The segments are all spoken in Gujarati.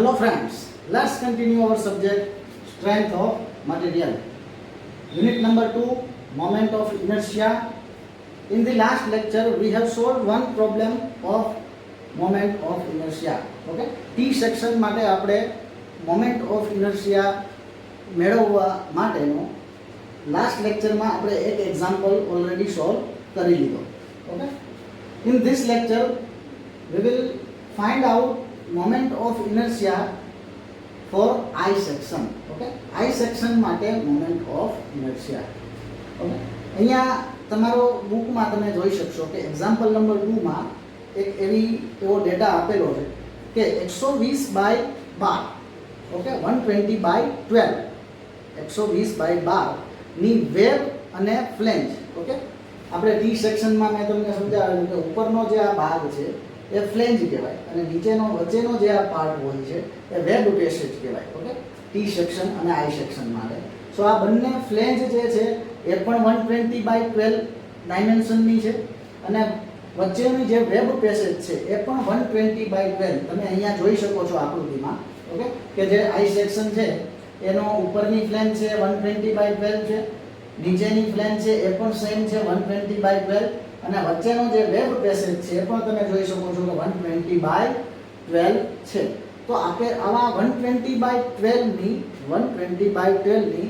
Hello friends, let's continue our subject strength of material. Unit number 2, moment of inertia. In the last lecture we have solved one problem of moment of inertia. Okay, T section માટે આપણે moment of inertia મેળવવા માટેનો લાસ્ટ લેક્ચરમાં આપણે એક એક્ઝામ્પલ ઓલરેડી સોલ્વ કરી લીધો. Okay, in this lecture we will find out moment of inertia for I section. Okay, I section માટે moment of inertia. Okay, અહીંયા તમારો બુકમાં તમે જોઈ શકશો કે એક્ઝામ્પલ નંબર 2 માં એક એવો ડેટા આપેલો છે કે 120/12, ઓકે, 120/12, 120/12 ની વેબ અને ફ્લેંજ. ઓકે, આપણે ટી સેક્શનમાં મેં તમને સમજાવ્યું કે ઉપરનો જે આ ભાગ છે એ ફ્લેંજ કહેવાય અને વચ્ચેનો જે આ પાર્ટ હોય છે એ વેબ પેસેજ કહેવાય. ઓકે, ટી સેક્શન અને આઈ સેક્શન માટે. સો આ બંને ફ્લેંજ જે છે એ પણ 120/12 ડાયમેન્શનની છે અને વચ્ચેની જે વેબ પેસેજ છે એ પણ 120/12 તમે અહીંયા જોઈ શકો છો આકૃતિમાં. ઓકે, કે જે આઈ સેક્શન છે એનો ઉપરની ફ્લેંજ છે 120/12 છે, નીચેની ફ્લેંજ છે એ પણ સેમ છે 120/12 અને વચ્ચેનો જે વેબ પેસેજ છે એ પણ તમે જોઈ શકો છો કે 120/12 છે. તો આપણે આવા 120/12 ની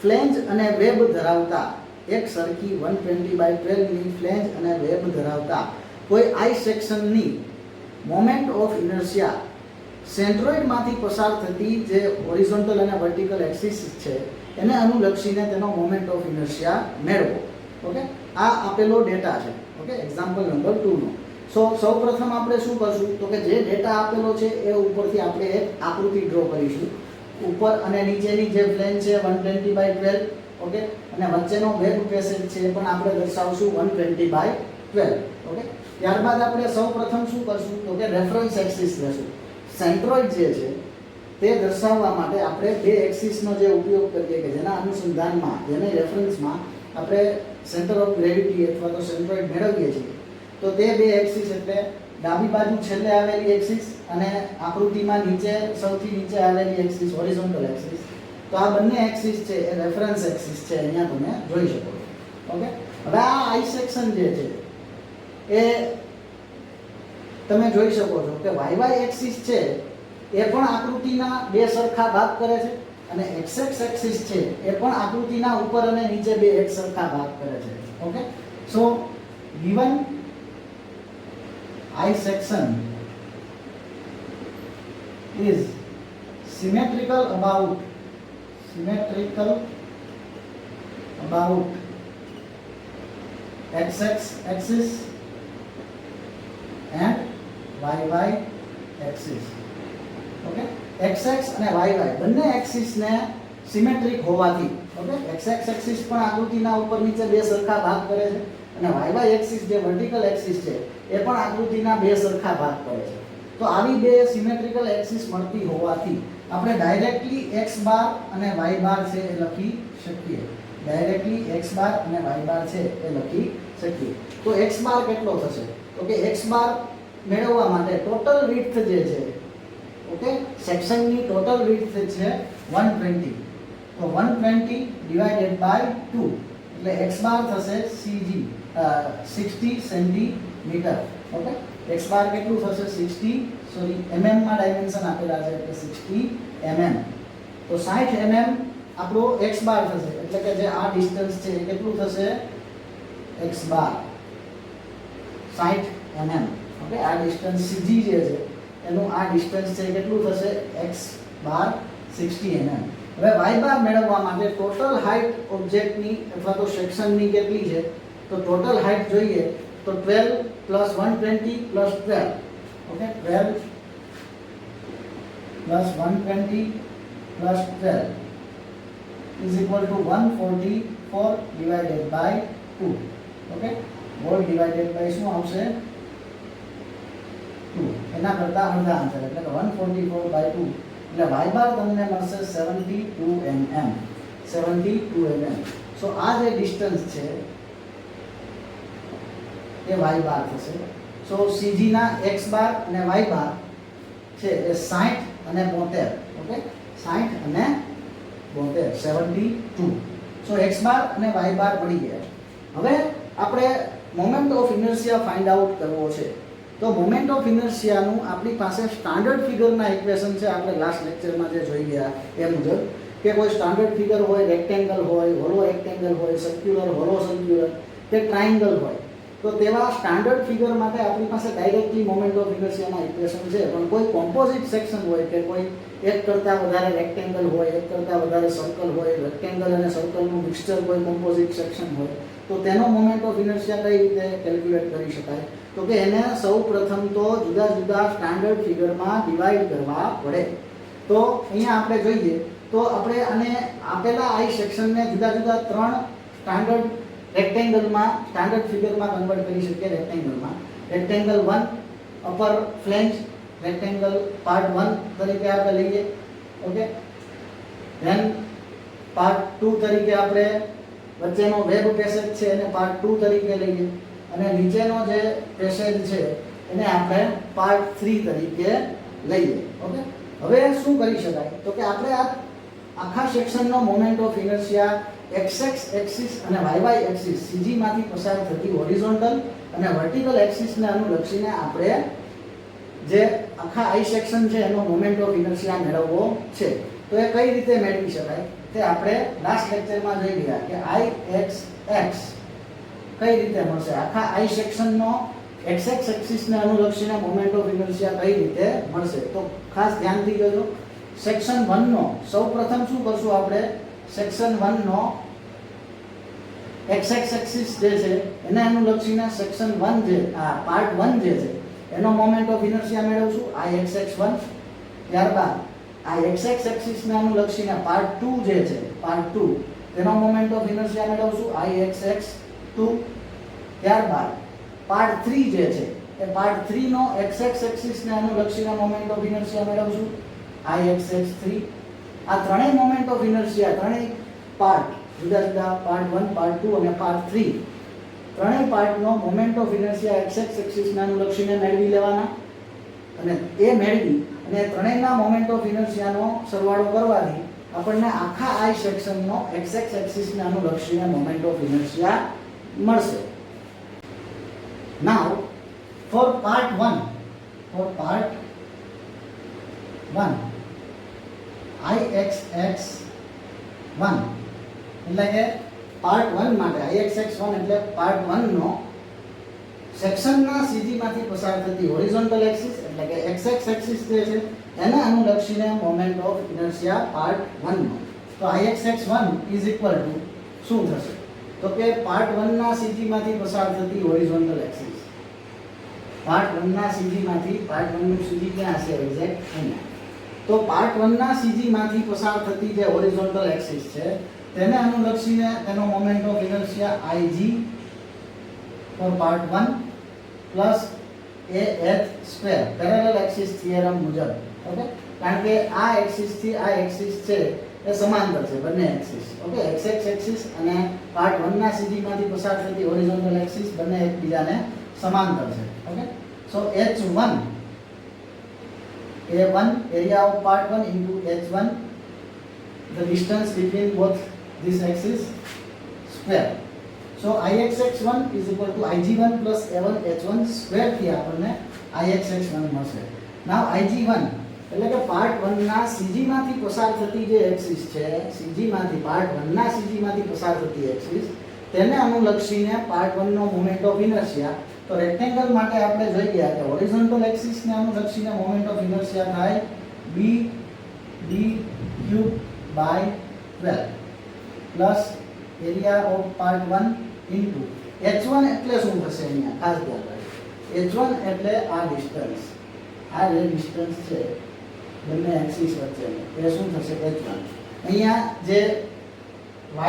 ફ્લેંજ અને વેબ ધરાવતા એક સરખી 120/12 ની ફ્લેંજ અને વેબ ધરાવતા કોઈ આઈ સેક્શનની મોમેન્ટ ઓફ ઇનર્શિયા સેન્ટ્રોઇડમાંથી પસાર થતી જે હોરિઝોન્ટલ અને વર્ટિકલ એક્સિસ છે એને અનુલક્ષીને તેનો મોમેન્ટ ઓફ ઇનર્શિયા મેળવો. ઓકે, આ આપેલો ડેટા છે. ઓકે, એક્ઝામ્પલ નંબર 2 નો. સૌપ્રથમ આપણે શું કરશું તો કે જે ડેટા આપેલો છે એ ઉપરથી આપણે એક આકૃતિ ડ્રો કરીશું. ઉપર અને નીચેની જે પ્લેન છે 120/12, ઓકે, અને વચ્ચેનો વેબ પેસેજ છે એ પણ આપણે દર્શાવશું 120/12. ઓકે, ત્યારબાદ આપણે સૌપ્રથમ શું કરશું તો કે રેફરન્સ એક્સિસ લેશું. સેન્ટ્રોઇડ જે છે તે દર્શાવવા માટે આપણે બે એક્સિસનો જે ઉપયોગ કરીએ કે જેના અનુસંધાનમાં જેને રેફરન્સમાં આપણે સેન્ટર ઓફ ગ્રેવિટી અથવા તો સેન્ટ્રોઇડ મેળવીએ છીએ. તો તે બે એક્સિસ એટલે ડાબી બાજુ છેલ્લે આવેલી એક્સિસ અને આકૃતિમાં નીચે સૌથી નીચે આવેલી એક્સિસ હોરિઝોન્ટલ એક્સિસ. તો આ બંને એક્સિસ છે એ રેફરન્સ એક્સિસ છે, અહીંયા તમે જોઈ શકો છો. ઓકે, હવે આ આઈ સેક્શન જે છે એ તમે જોઈ શકો છો કે વાય એક્સિસ છે એ પણ આકૃતિના બે સરખા ભાગ કરે છે અને એક્સ એક્સિસ છે એ પણ આકૃતિના ઉપર અને નીચે બે એક સરખા ભાગ કરે છે. Okay, so given I section is symmetrical about x axis and y axis. Okay, x અને y બંને એક્સિસ ને સિમેટ્રિક હોવાથી, ઓકે, x એક્સિસ પણ આકૃતિના ઉપર નીચે બે સરખા ભાગ કરે છે અને y એક્સિસ જે વર્ટિકલ એક્સિસ છે એ પણ આકૃતિના બે સરખા ભાગ કરે છે. તો આવી બે સિમેટ્રિકલ એક્સિસ મળતી હોવાથી આપણે ડાયરેક્ટલી x બાર અને y બાર છે એ લખી શકીએ. ડાયરેક્ટલી x બાર અને y બાર છે એ લખી શકીએ. તો x બાર કેટલો થશે તો કે x બાર મેળવવા માટે ટોટલ વિડ્થ જે છે, ઓકે, સેક્શનની ટોટલ વિડ્થ છે 120. તો 120 ડિવાઇડેડ બાય 2 એટલે x બાર થશે cg 60 સેન્ટીમીટર. ઓકે, x બાર કેટલું થશે 60 mm માં ડાયમેન્શન આપેલા છે એટલે 60 mm. તો 60 mm આપણો x બાર થશે એટલે કે જે આ ડિસ્ટન્સ છે એ કેટલું થશે x બાર 60 mm. ઓકે, આ ડિસ્ટન્સ cg જે છે એનું આ ડિસ્ટન્સ છે કેટલું થશે x બાર 60 mm. હવે y બાર મેળવવા માટે ટોટલ હાઈટ ઓબ્જેક્ટની અથવા તો સેક્શનની કેટલી છે તો ટોટલ હાઈટ જોઈએ તો 12 + 120 + 12. Okay, 12 + 120 + 12 is equal to 144 divided by 2. Okay, whole divided by શું આવશે 2. એના કરતા અડધા આન્સર એટલે કે 144/2 એટલે y બાર તમને મળશે 72 mm. 72 mm. સો આ જે ડિસ્ટન્સ છે એ y બાર થશે. સો cg ના x બાર અને y બાર છે એ 60 અને 72, ઓકે, 60 અને 72, 72. સો x બાર અને y બાર મળી ગયા. હવે આપણે moment of inertia find out કરવો છે. તો મોમેન્ટ ઓફ ઇનર્શિયાનું આપણી પાસે સ્ટાન્ડર્ડ ફિગરના ઇક્વેશન છે. આપણે લાસ્ટ લેક્ચરમાં જે જોઈ ગયા એ મુજબ કે કોઈ સ્ટાન્ડર્ડ ફિગર હોય, રેક્ટેંગલ હોય, હોલો રેક્ટેંગલ હોય, સર્ક્યુલર, હોલો સર્ક્યુલર કે ટ્રાયંગલ હોય, તો તેવા સ્ટાન્ડર્ડ ફિગર માટે આપણી પાસે ડાયરેક્ટલી મોમેન્ટ ઓફ ઇનર્શિયાના ઇક્વેશન છે. પણ કોઈ કોમ્પોઝિટ સેક્શન હોય કે કોઈ એક કરતાં વધારે રેક્ટેંગલ હોય, એક કરતાં વધારે સર્કલ હોય, રેક્ટેંગલ અને સર્કલનું મિક્સચર કોઈ કોમ્પોઝિટ સેક્શન હોય, તો તેનો મોમેન્ટ ઓફ ઇનર્શિયા કઈ રીતે કેલ્ક્યુલેટ કરી શકાય? તો કે એને સૌ પ્રથમ તો જુદા જુદા સ્ટાન્ડર્ડ ફિગરમાં ડિવાઈડ કરવા પડે. તો અહીંયા આપણે જોઈએ તો આપણે આને આપેલા આઈ સેક્શનને જુદા જુદા 3 સ્ટાન્ડર્ડ રેક્ટેંગલમાં, સ્ટાન્ડર્ડ ફિગરમાં કન્વર્ટ કરી શકીએ. રેક્ટેંગલમાં rectangle 1 upper flange rectangle part 1 તરીકે આપણે લઈએ, ઓકે. ધેન પાર્ટ 2 તરીકે આપણે વચ્ચેનો વેબ પેસેજ છે એને પાર્ટ 2 તરીકે લઈએ, અને નીચેનો જે પેસેજ છે એને આપણે પાર્ટ 3 તરીકે લઈએ, ઓકે. હવે શું કરી શકાય? તો કે આપણે આ આખા સેક્શનનો moment of inertia x axis અને y એક્સિસ CG માંથી પસાર થતી હોરિઝોન્ટલ અને વર્ટિકલ એક્સિસને અનુલક્ષીને આપણે જે આખા આઈ સેક્શન છે એનો મોમેન્ટ ઓફ ઇનર્શિયા મેળવવો છે. તો એ કઈ રીતે મેળવી શકાય તે આપણે લાસ્ટ લેક્ચરમાં જોઈ ગયા કે Ix કઈ રીતે મળશે. આખા આઈ સેક્શનનો x એક્સિસને અનુલક્ષીને મોમેન્ટ ઓફ ઇનર્શિયા કઈ રીતે મળશે. તો ખાસ ધ્યાનથી જોજો. સેક્શન 1 નો સૌપ્રથમ શું કરશું આપણે? સેક્શન 1 નો x એક્સિસ જે છે એને અનુલક્ષીને સેક્શન 1 જે આ પાર્ટ 1 જે છે એનો મોમેન્ટ ઓફ ઇનર્શિયા મેળવશું Ix1. ત્યારબાદ આ x એક્સિસને અનુલક્ષીને પાર્ટ 2 જે છે, પાર્ટ 2 તેનો મોમેન્ટ ઓફ ઇનર્શિયા મેળવશું Ixx2. ત્યારબાદ પાર્ટ 3 જે છે એ પાર્ટ 3 નો x એક્સિસને અનુલક્ષીને મોમેન્ટ ઓફ ઇનર્શિયા મેળવશું Ixx3. આ ત્રણેય મોમેન્ટ ઓફ ઇનર્શિયા, ત્રણેય પાર્ટ જુદા જુદા પાર્ટ 1, પાર્ટ 2 અને પાર્ટ 3, ત્રણેય પાર્ટનો મોમેન્ટ ઓફ ઇનર્શિયા x એક્સિસને અનુલક્ષીને મેળવી લેવાના, અને એ મેળવી અને ત્રણેયના મોમેન્ટ ઓફ ઇનર્શિયાનો સરવાળો કરવાથી આપણને આખા આઈ સેક્શનનો x એક્સિસને અનુલક્ષીને મોમેન્ટ ઓફ ઇનર્શિયા મળશે. નાઉ ફોર પાર્ટ 1, Ixx1 એટલે કે પાર્ટ 1 માટે Ixx1 એટલે પાર્ટ 1 નો સેક્શનના CG માંથી પસાર થતી હોરિઝોન્ટલ એક્સિસ એટલે કે x એક્સિસ જે છે એને અનુલક્ષીને મોમેન્ટ ઓફ ઇનર્શિયા પાર્ટ 1 નો. તો Ixx1 ઇઝ ઇક્વલ ટુ શું થશે? તો કે પાર્ટ 1 ના CG માંથી પસાર થતી હોરિઝોન્ટલ એક્સિસ, પાર્ટ 1 ના CG માંથી, પાર્ટ 1 નું CG ક્યાં હશે? એક્ઝેક્ટ અહીંયા. તો પાર્ટ 1 ના CG માંથી પસાર થતી જે હોરિઝોન્ટલ એક્સિસ છે તેને અનુલક્ષીને તેનો moment of inertia Ig for part 1 plus AH2 parallel axis theorem મુજબ, ઓકે. કારણ કે આ એક્સિસ થી આ એક્સિસ છે એ સમાંતર છે, બંને એક્સિસ, ઓકે. x એક્સિસ અને પાર્ટ 1 ના CG માંથી પસાર થતી હોરિઝોન્ટલ એક્સિસ બંને એકબીજાને સમાંતર છે, okay. So H1 A1 area of part 1 into H1 the distance between both these axes square. So Ixx1 is equal to Ig1 plus A1 H1 square થી આપણને Ixx1 મળશે. Now Ig1 એટલે કે પાર્ટ 1 ના CG માંથી પસાર થતી જે એક્સિસ છે, CG માંથી પાર્ટ 1 ના CG માંથી પસાર થતી એક્સિસ તેને અનુલક્ષીને પાર્ટ 1 નો મોમેન્ટ ઓફ ઇનર્શિયા. તો રેક્ટેંગલ માટે આપણે જોઈ ગયા કે હોરિઝોન્ટલ એક્સિસને અનુલક્ષીને મોમેન્ટ ઓફ ઇનર્શિયા થાય b/12 plus area of part 1 into h1 એટલે શું થશે? અહીંયા ખાસ ધ્યાન રાખજો. h1 એટલે આ ડિસ્ટન્સ, આ જે ડિસ્ટન્સ છે બંને એક્સિસ વચ્ચેનો એ શું થશે? h1. અહીંયા જે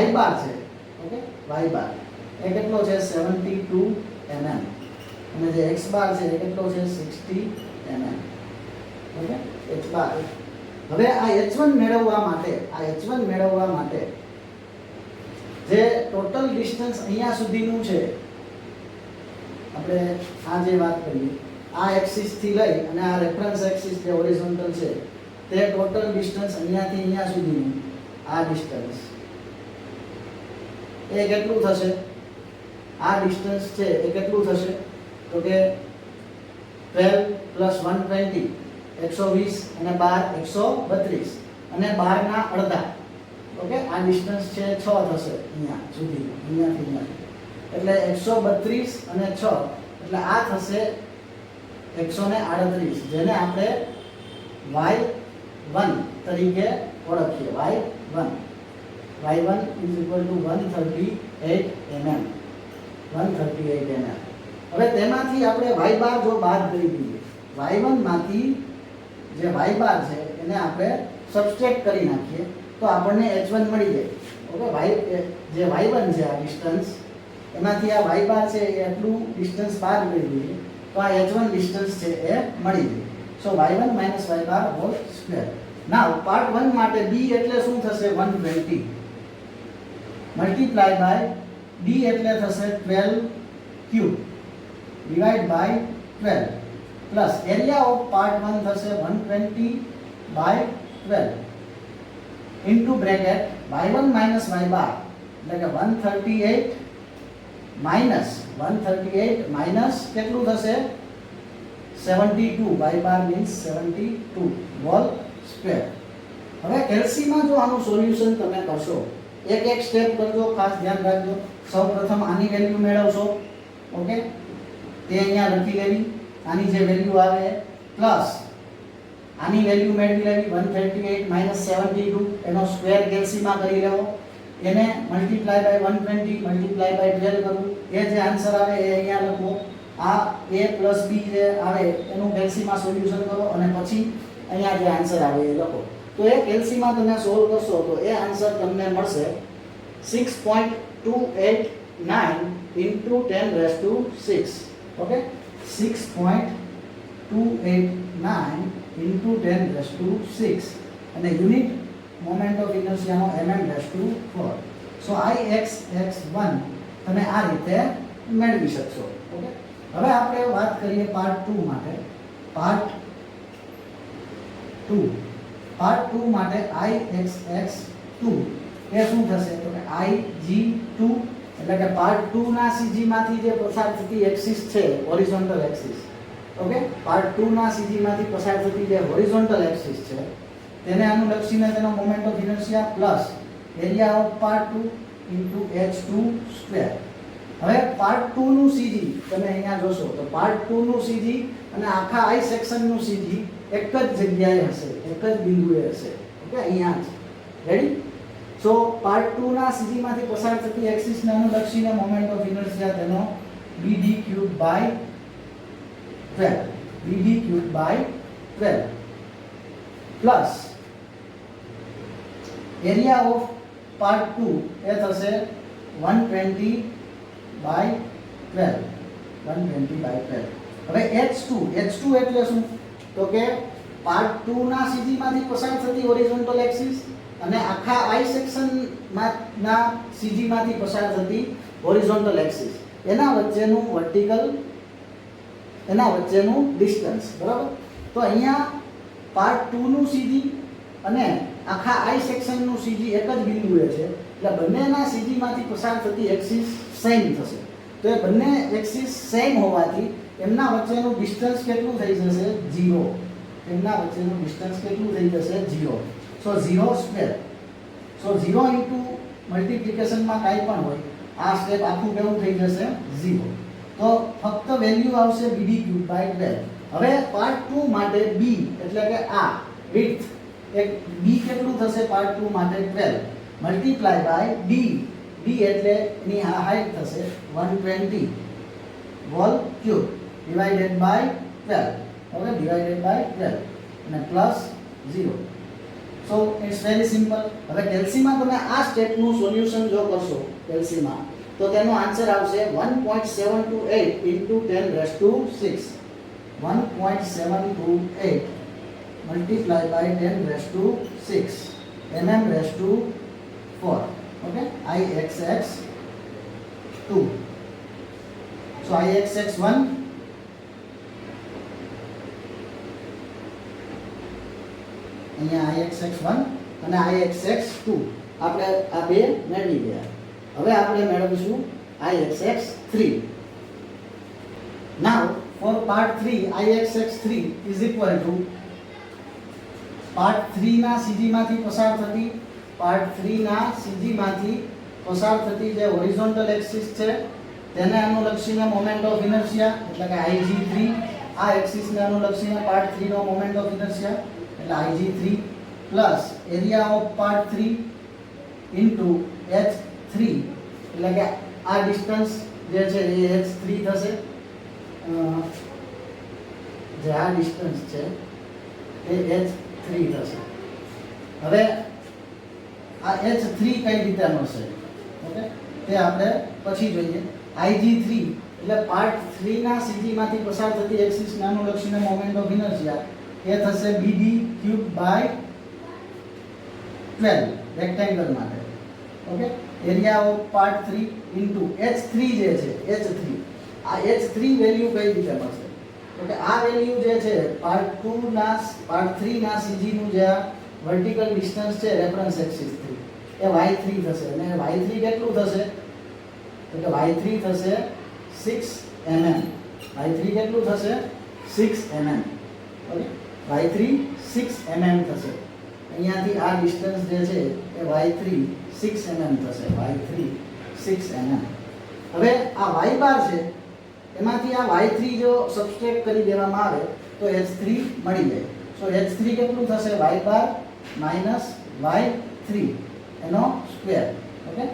y બાર છે, ઓકે, y બાર એ કેટલો છે? 72 mm. અને જે x બાર છે એ કેટલો છે? 60 mm, ઓકે. h બાર. હવે આ h1 મેળવવા માટે જે ટોટલ ડિસ્ટન્સ અહીંયા સુધીનું છે, આપણે આ જે વાત કરી આ એક્સિસ થી લઈ અને આ રેફરન્સ એક્સિસ જે હોરિઝોન્ટલ છે તે ટોટલ ડિસ્ટન્સ અહીંયાથી અહીંયા સુધીનું આ ડિસ્ટન્સ એ કેટલું થશે? આ ડિસ્ટન્સ છે એ કેટલું થશે? તો કે 12 + 120 120 અને 12 132 અને 12 ના અડધા. ઓકે, આ ડિસ્ટન્સ છે 6 થશે અહીંયા સુધી, અહીંયાથી અહીંયા. એટલે 132 અને 6 એટલે આ થશે 138, જેને આપણે y1 તરીકે ઓળખીએ. y1 = 138 mm. 138 mm. હવે તેમાંથી આપણે y બાર જો બાદ કરી દઈએ, y1 માંથી જે y બાર છે એને આપણે સબટ્રેક્ટ કરી નાખીએ તો આપણને h1 મળી જાય. ઓકે, જે y1 છે આ ડિસ્ટન્સ, એમાંથી આ y બાર છે એ એટલું ડિસ્ટન્સ બાદ કરી દઈએ તો આ h1 ડિસ્ટન્સ છે એ મળી જાય. સો y1 - y બાર હોલ સ્ક્વેર. નાઉ પાર્ટ 1 માટે b એટલે શું થશે? 120 મલ્ટીપ્લાય બાય d એટલે થશે 12 cube divide by 12 plus area of part 1 થશે 120 by 12 into bracket y1 - y bar એટલે કે 138 માઇનસ કેટલું થશે? 72. y bar means 72 whole square. હવે કેલ્સીમાં જો આનું સોલ્યુશન તમે કરશો, એક સ્ટેપ કરજો, ખાસ ધ્યાન રાખજો. સૌપ્રથમ આની વેલ્યુ મેળવશો. ઓકે, તે અહીંયા લખી લેવી, આની જે વેલ્યુ આવે પ્લસ આની વેલ્યુ મેળવી લેવી 138 - 72, એનો સ્ક્વેર કેલ્સીમાં કરી લેવો, એને મલ્ટીપ્લાય બાય 120 મલ્ટીપ્લાય બાય 12 કરવું, એ જે આન્સર આવે એ અહીંયા લખો. આ a + b જે આવે એનું કેલ્સીમાં સોલ્યુશન કરો અને પછી અહીંયા જે આન્સર આવે એ લખો. તો એ કેલ્સીમાં તમે સોલ્વ કરશો તો એ આન્સર તમને મળશે 6.289 × 10⁻6. ઓકે, 6.289 × 10⁻6 અને યુનિટ મોમેન્ટ ઓફ ઇનર્શિયાનો mm/4. સો Ixx1 તમે આ રીતે મેળવી શકશો. ઓકે, હવે આપણે વાત કરીએ પાર્ટ 2 માટે. પાર્ટ 2 માટે Ixx2 એ શું થશે? તો કે Ig2 એટલે કે પાર્ટ 2 ના CG માંથી જે પસાર થતી એક્સિસ છે, હોરિઝોન્ટલ એક્સિસ. ઓકે, પાર્ટ 2 ના CG માંથી પસાર થતી જે હોરિઝોન્ટલ એક્સિસ છે તેને અનુલક્ષીને તેનો moment of inertia plus area of part 2 × h2². હવે પાર્ટ 2 નું CG તમે અહીંયા જોશો તો પાર્ટ 2 નું CG અને આખા I સેક્શન નું CG એક જ જગ્યાએ હશે, એક જ બિંદુએ હશે. ઓકે, અહીંયા જ. રેડી? સો પાર્ટ 2 ના CG માંથી પસાર થતી એક્સિસ ને અનુલક્ષીને મોમેન્ટ ઓફ ઇનર્શિયા તેનો bd³/12 plus area of part 2 એ થશે 120/12. હવે h2 એટલે શું? તો કે પાર્ટ 2 ના CG માંથી પસાર થતી હોરિઝોન્ટલ એક્સિસ અને આખા I સેક્શન ના CG માંથી પસાર થતી હોરિઝોન્ટલ એક્સિસ, એના વચ્ચેનું ડિસ્ટન્સ. બરાબર? તો અહીંયા પાર્ટ 2 નું CG અને આખા I સેક્શન નું CG એક જ બિંદુએ છે, એટલે બંનેના CG માંથી પસાર થતી એક્સિસ સેમ થશે. તો એ બંને એક્સિસ સેમ હોવાથી એમના વચ્ચેનું ડિસ્ટન્સ કેટલું થઈ જશે? 0. એમના વચ્ચેનું ડિસ્ટન્સ કેટલું થઈ જશે? 0. સો 0². સો 0 ઇન્ટુ મલ્ટીપ્લિકેશનમાં કાંઈ પણ હોય, આ સ્ટેપ આખું કેવું થઈ જશે? 0. તો ફક્ત વેલ્યુ આવશે bd³/12. હવે પાર્ટ 2 માટે b એટલે કે આ વિડ્થ, એક b કેટલું થશે પાર્ટ 2 માટે? 12 મલ્ટીપ્લાય બાય d એટલે એની હાઈટ થશે 120 whole cube divided by 12. Okay, divided by 12 અને plus 0. So it's very simple. હવે કેલ્સીમાં તમે આ સ્ટેપનું સોલ્યુશન જો કરશો કેલ્સીમાં તો તેનો આન્સર આવશે 1.728 × 10⁻6. 1.728 multiply by 10⁻6 mm/4. Okay, Ixx2. So Ixx1 અહીંયા અહીંયા Ixx1 અને Ixx2 આપણે આ બે મેળવી ગયા. હવે આપણે મેળવીશું Ixx3. Now for part 3 Ixx3 is equal to part 3 ના CG માંથી પસાર થતી પસાર થતી જે હોરિઝોન્ટલ એક્સિસ છે તેને અનુલક્ષીને મોમેન્ટ ઓફ ઇનર્શિયા એટલે કે Ig3, આ એક્સિસને અનુલક્ષીને પાર્ટ 3 નો મોમેન્ટ ઓફ ઇનર્શિયા એટલે Ig3 plus area of part 3 into h3 એટલે કે આ ડિસ્ટન્સ જે છે એ h3 થશે. જે આ ડિસ્ટન્સ છે એ h3 થશે. હવે આ h3 કઈ રીતે મળશે ઓકે તે આપણે પછી જોઈએ. Ig3 એટલે પાર્ટ 3 ના CG માંથી પસાર થતી એક્સિસ ને અનુલક્ષીને મોમેન્ટ ઓફ ઇનર્શિયા એ થશે BD3/12 રેક્ટેંગલ માટે okay. Area of part 3 into h3 જે છે h3 આ h3 વેલ્યુ કઈ રીતે મળશે ઓકે. આ વેલ્યુ જે છે પાર્ટ 3 ના CG નું જે વર્ટિકલ ડિસ્ટન્સ છે રેફરન્સ એક્સિસ થી એ y3 થશે અને y3 કેટલું થશે તો કે y3 થશે 6 mm. y3 કેટલું થશે 6 mm ઓકે. y3 6 mm થશે. અહીંયાથી આ ડિસ્ટન્સ જે છે એ y3 6 mm થશે. y3 6 mm. હવે આ y બાર છે એમાંથી આ y3 જો સબટ્રેક્ટ કરી દેવામાં આવે તો h3 મળી જાય. સો h3 કેટલું થશે y બાર માઈનસ y3 એનો square okay.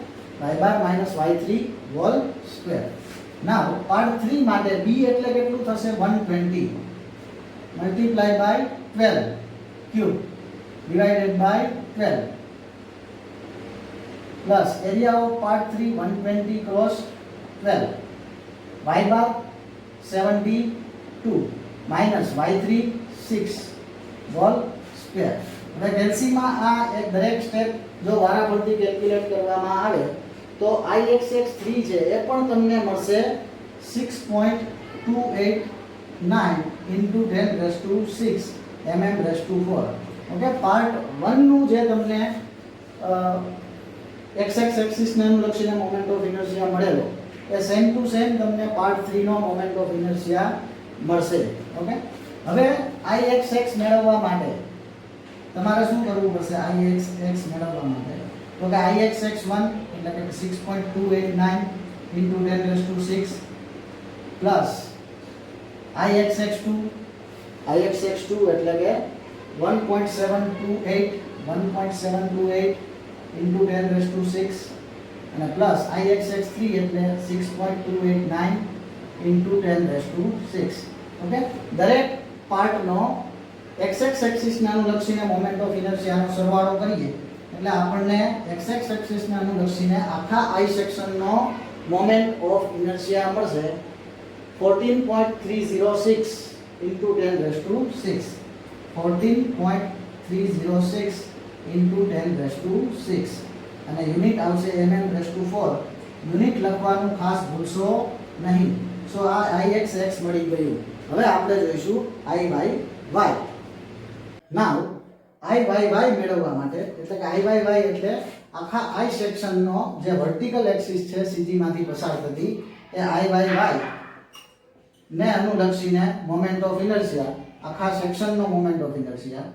y bar minus y3 whole square. Now part 3 માટે b એટલે કેટલું થશે 120 multiply by 12 cube divided by 12 plus area of part 3 120 cross 12 y bar 72 minus y3 6 whole square. હવે કેલ્સીમાં આ એક દરેક સ્ટેપ જો વારાફરતી કેલ્ક્યુલેટ કરવામાં આવે તો Ixx3 છે એ પણ તમને મળશે 6.289 into 10⁻6 mm⁴. ઓકે. પાર્ટ 1 નું જે તમને xx એક્સિસ ને અનુલક્ષીને મોમેન્ટ ઓફ ઇનર્શિયા મળેલો એ સેમ ટુ સેમ તમને પાર્ટ 3 નો મોમેન્ટ ઓફ ઇનર્શિયા મળશે ઓકે. હવે Ixx મેળવવા માટે તમારે શું કરવું પડશે? Ixx મેળવવા માટે તો કે Ixx1 એટલે કે 6.289 into 10⁻6 પ્લસ Ixx2 એટલે કે 1.728 into 10⁻6 અને પ્લસ Ixx3 એટલે 6.289 into 10⁻6 ઓકે. દરેક પાર્ટનો xx એક્સિસને અનુલક્ષીને મોમેન્ટ ઓફ ઇનર્શિયાનો સરવાળો કરીએ એટલે આપણને xx એક્સિસને અનુલક્ષીને આખા I સેક્શનનો મોમેન્ટ ઓફ ઇનર્શિયા મળશે 14.306 into 10⁻6 14.306 into 10⁻6 અને યુનિટ આવશે mm⁴. યુનિટ લખવાનું ખાસ ભૂલશો નહીં. સો આ Ixx મળી ગયું. હવે આપણે જોઈશું Iyy. નાઉ Iyy મેળવવા માટે એટલે કે Iyy એટલે આખા I સેક્શનનો જે વર્ટિકલ એક્સિસ છે CG માંથી પસાર થતી એ Iyy ને અનુલક્ષીને મોમેન્ટ ઓફ ઇનર્શિયા આખા સેક્શનનો મોમેન્ટ ઓફ ઇનર્શિયા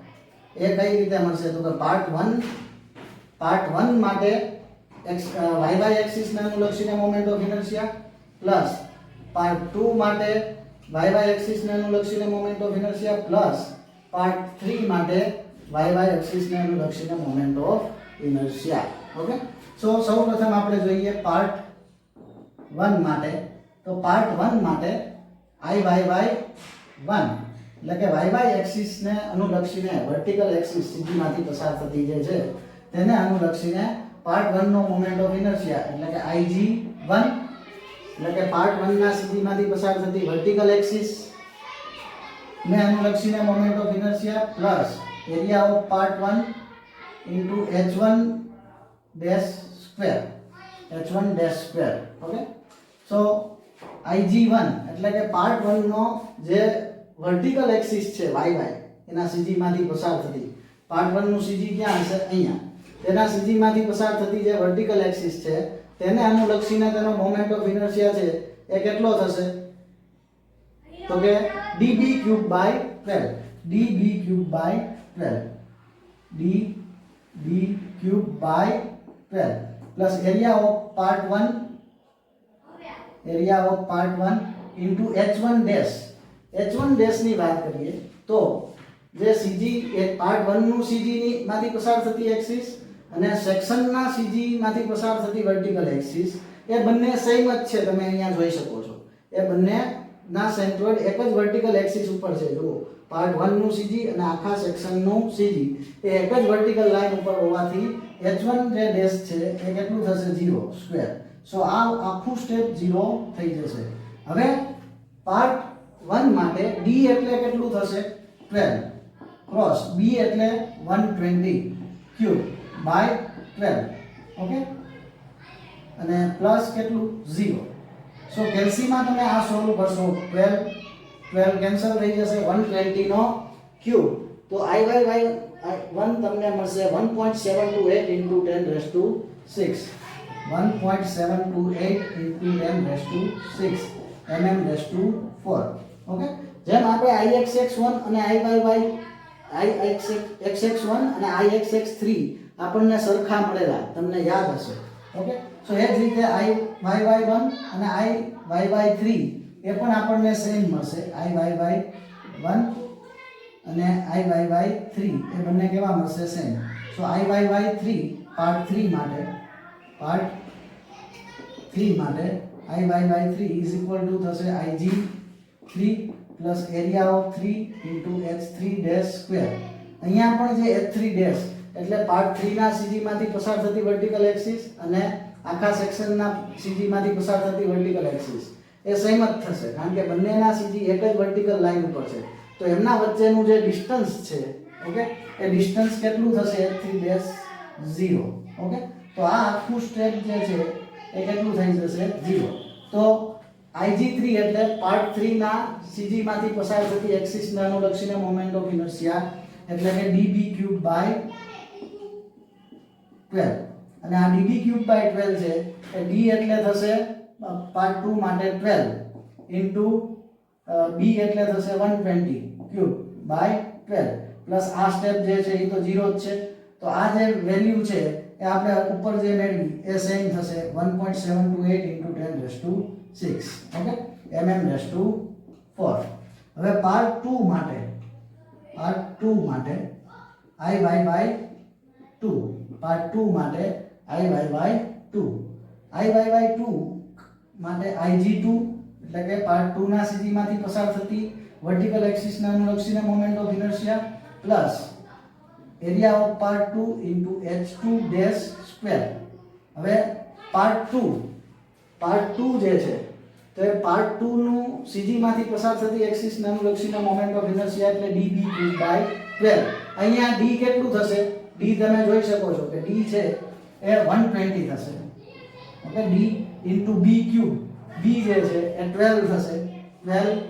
એ કઈ રીતે મળશે તો કે પાર્ટ 1 માટે y એક્સિસ ને અનુલક્ષીને moment of inertia plus part 2 માટે y એક્સિસ ને અનુલક્ષીને moment of inertia plus part 3 માટે y એક્સિસ ને અનુલક્ષીને મોમેન્ટ ઓફ ઇનર્શિયા ઓકે. સો સૌપ્રથમ આપણે જોઈએ પાર્ટ 1 માટે. તો પાર્ટ 1 માટે Iyy1 એટલે કે y એક્સિસ ને અનુલક્ષીને વર્ટિકલ એક્સિસ CG માંથી પસાર થતી જે છે તેને અનુલક્ષીને પાર્ટ 1 નો મોમેન્ટ ઓફ ઇનર્શિયા એટલે કે Ig1 એટલે કે પાર્ટ 1 ના CG માંથી પસાર થતી વર્ટિકલ એક્સિસ ને અનુલક્ષીને moment of inertia plus area of part 1 into h1 dash square okay. So Ig1 એટલે કે પાર્ટ 1 નો જે વર્ટિકલ એક્સિસ છે y એના CG માંથી પસાર થતી પાર્ટ 1 નું સીજી ક્યાં હશે અહીંયા તેના સીજી માંથી પસાર થતી જે વર્ટિકલ એક્સિસ છે તેને અનુલક્ષીને તેનો મોમેન્ટ ઓફ ઇનર્શિયા છે એ કેટલો થશે તો કે db cube by 12 db cube by 12 db cube by 12 plus area of part 1 into h1 dash ની વાત કરીએ તો જે સીજી એ પાર્ટ 1 નું સીજી ની માંથી પસાર થતી એક્સિસ અને સેક્શન ના સીજી માંથી પસાર થતી વર્ટિકલ એક્સિસ એ બંને સેમ જ છે તમે અહીંયા જોઈ શકો છો એ બંને ના સેન્ટ્રોઇડ એક જ વર્ટિકલ એક્સિસ ઉપર છે જો પાર્ટ 1 નું સીજી અને આખા સેક્શન નું સીજી એ એક જ વર્ટિકલ લાઈન ઉપર હોવાથી h1 જે ડેશ છે એ કેટલું થશે 0 સ્ક્વેર સો આ આખું સ્ટેપ 0 થઈ જશે હવે પાર્ટ 1 માટે d એટલે કેટલું થશે 12 ક્રોસ b એટલે 120 ક્યુબ બાય 12 ઓકે અને પ્લસ કેટલું 0 સો કેલ્સીમાં તમે આ સોલ્વ કરશો 12 કેન્સલ થઈ જશે 120 નો ક્યુબ તો IY1 તમને મળશે 1.728 into 10 raised to 6 1.728 into 10 raised to 6 mm raised to 4 okay જેમ આપણે IXX1 અને IXX1 અને IXX3 આપણને સરખા મળેલા તમને યાદ હશે ઓકે સો એ જ રીતે IYY1 અને IYY3 એ પણ આપણને સેમ મળશે IYY1 અને IYY3 એ બંને કેવા મળશે સેમ સો IYY3 પાર્ટ 3 માટે IYY3 is equal to થશે IG3 plus area of 3 into H3 dash square અહીંયા પણ જે H3 dash એટલે પાર્ટ 3 ના સીજી માંથી પસાર થતી વર્ટિકલ એક્સિસ અને આખા સેક્શન ના સીજી માંથી પસાર થતી વર્ટિકલ એક્સિસ એ સેમ જ થશે કારણ કે બંનેના સીજી એક જ વર્ટિકલ લાઈન ઉપર છે તો એમના વચ્ચેનું જે ડિસ્ટન્સ છે ઓકે એ ડિસ્ટન્સ કેટલું થશે H3 dash 0 ઓકે તો આ આખું સ્ટેપ જે છે એ કેટલું થઈ જશે 0 તો IG3 એટલે પાર્ટ 3 ના સીજી માંથી પસાર થતી એક્સિસ ને અનુલક્ષીને મોમેન્ટ ઓફ ઇનર્શિયા એટલે કે db ક્યુબ બાય 12 અને આ db ક્યુબ બાય 12 છે એ d એટલે થશે પાર્ટ 2 માટે 12 ઇન્ટુ b એટલે થશે 120 ક્યુબ બાય 12 પ્લસ આ સ્ટેપ જે છે એ તો 0 જ છે તો આ જે વેલ્યુ છે એ આપણે ઉપર જે મેળવી એ સેમ થશે 1.728 into 10 raised to 6 okay mm raised to 4 હવે પાર્ટ 2 માટે IYY2 પાર્ટ 2 માટે IYY2 માટે IG2 એટલે કે પાર્ટ 2 ના સીજી માંથી પસાર થતી વર્ટિકલ એક્સિસ ને અનુલક્ષીને moment of inertia plus area of part 2 into H2 dash square હવે પાર્ટ 2 જે છે તો એ પાર્ટ 2 નું સીજી માંથી પસાર થતી એક્સિસ ને અનુલક્ષીને મોમેન્ટ ઓફ ઇનર્શિયા એટલે db ક્યુબ બાય 12 અહીંયા d કેટલું થશે d તમે જોઈ શકો છો કે d છે એ 120 થશે okay d into b cube b જે છે એ 12 થશે 12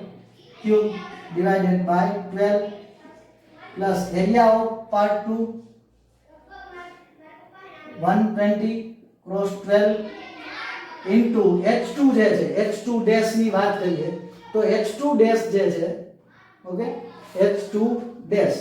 cube divided by 12 plus area of part 2 120 cross 12 into h2 જે છે h2 ડેશ ની વાત કરીએ તો h2 ડેશ જે છે ઓકે h2 ડેશ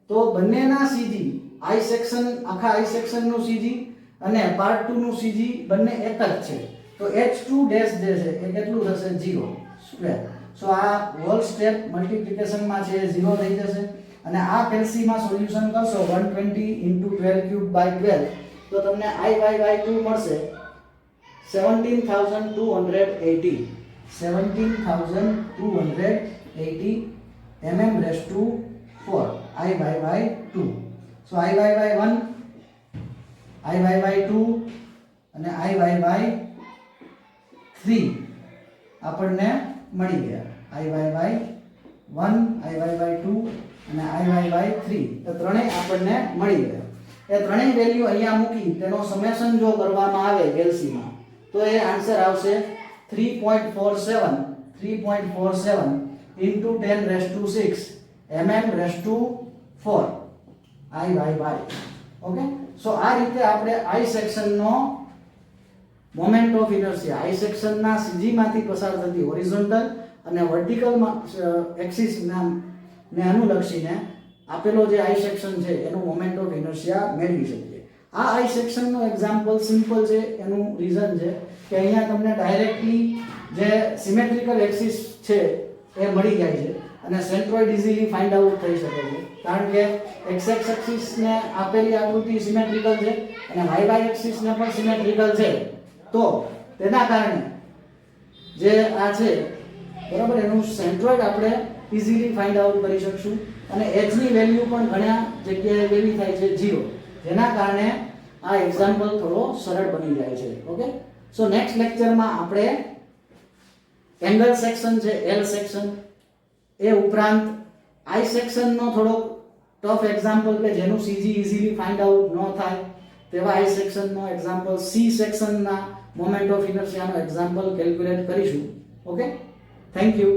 તો બંનેના સીજી i સેક્શન આખા i સેક્શન નું સીજી અને પાર્ટ 2 નું સીજી બંને એક જ છે તો h2 ડેશ જે છે એ કેટલું થશે 0 સ્ક્વેર સો આ હોલ સ્ટેપ મલ્ટીપ્લિકેશન માં છે 0 થઈ જશે અને આ કેલ્સી માં સોલ્યુશન કરશો 120 into 12 ક્યુબ બાય 12 તો તમને IYY2 મળશે 17,280 mm raised to 4 IYY2 so IYY1 IYY2 અને IYY3 આપણને મળી ગયા IYY1 IYY2 અને IYY3 તો ત્રણેય આપણને મળી ગયા એ ત્રણેય વેલ્યુ અહીંયા મૂકી તેનો સમેશન જો કરવામાં આવે કેલ્સીમાં તો એ આન્સર આવશે 3.47 into 10 raised to 6 mm raised to 4 I y. Okay, so આ રીતે આપણે I સેક્શનનો મોમેન્ટ ઓફ ઇનર્શિયા I સેક્શનના સીજી માંથી પસાર થતી હોરિઝોન્ટલ અને વર્ટિકલ એક્સિસ ને અનુલક્ષીને આપેલો જે I સેક્શન છે એનું મોમેન્ટ ઓફ ઇનર્શિયા મેળવી શકીએ. આ I સેક્શનનો એક્ઝામ્પલ સિમ્પલ છે. એનું રીઝન છે કે અહીંયા તમને ડાયરેક્ટલી જે સિમેટ્રિકલ એક્સિસ છે એ મળી જાય છે અને સેન્ટ્રોઇડ ઇઝીલી ફાઇન્ડ આઉટ થઈ શકે છે, કારણ કે x એક્સિસ ને આપેલી આકૃતિ સિમેટ્રિકલ છે અને y એક્સિસ ને પણ સિમેટ્રિકલ છે. તો તેના કારણે જે આ છે બરાબર એનું સેન્ટ્રોઇડ આપણે ઇઝીલી ફાઇન્ડ આઉટ કરી શકશું અને h ની વેલ્યુ પણ ઘણા જગ્યાએ કેવી થાય છે 0, જેના કારણે આ એક્ઝામ્પલ થોડો સરળ બની જાય છે. ઓકે, સો નેક્સ્ટ લેક્ચરમાં આપણે એંગલ સેક્શન છે L સેક્શન, એ ઉપરાંત I સેક્શનનો થોડો ટફ એક્ઝામ્પલ કે જેનું CG ઇઝીલી ફાઇન્ડ આઉટ ન થાય તેવા I સેક્શનનો એક્ઝામ્પલ, C સેક્શનના મોમેન્ટ ઓફ ઇનર્શિયાનો એક્ઝામ્પલ કેલ્ક્યુલેટ કરીશું. Okay, thank you.